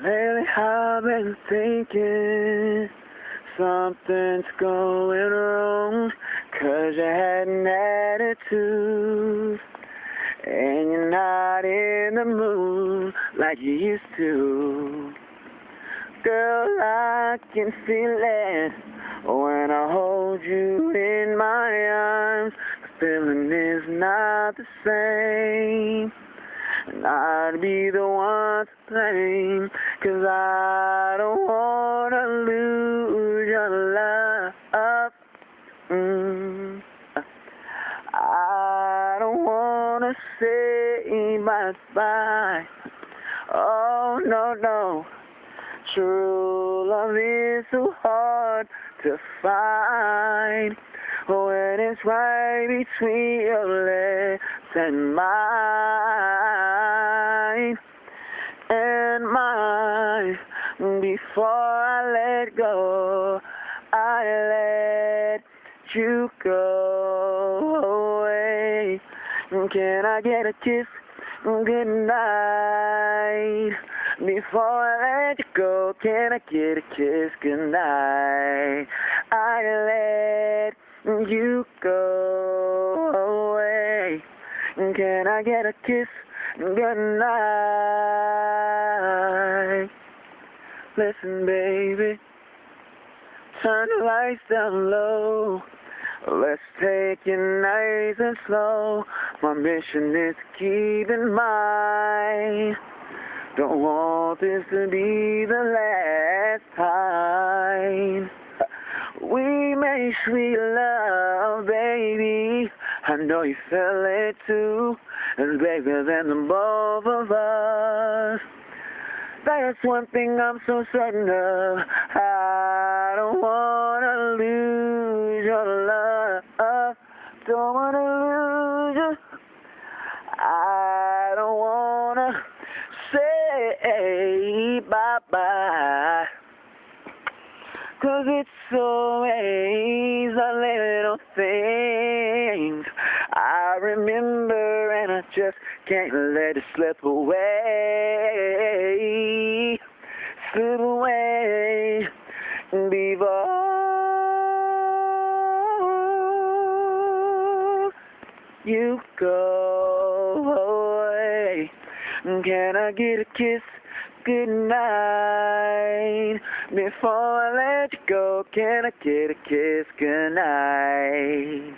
Lately I've been thinking something's going wrong, 'cause you had an attitude and you're not in the mood like you used to. Girl, I can feel it when I hold you in my arms. The feeling is not the same, and I'd be the one to blame, 'cause I don't wanna lose your love. I don't wanna say bye-bye. Oh, no, no. True love is so hard to find when it's right between your lips and mine. And mine. Before I let go, I let you go away. Can I get a kiss? Good night. Before I let you go, can I get a kiss? Good night. I let you go away. Can I get a kiss? Good night. Listen, baby, turn the lights down low. Let's take it nice and slow. My mission is to keep in mind. Don't want this to be the last time we make sweet love, baby. I know you feel it too. It's bigger than the both of us. That's one thing I'm so certain of. I don't wanna lose your love. Don't wanna lose you. I don't wanna say bye-bye, 'cause it's always the little things I remember, and I just can't let it slip away. Slip away before you go away. Can I get a kiss? Good night. Before I let you go, can I get a kiss? Good night.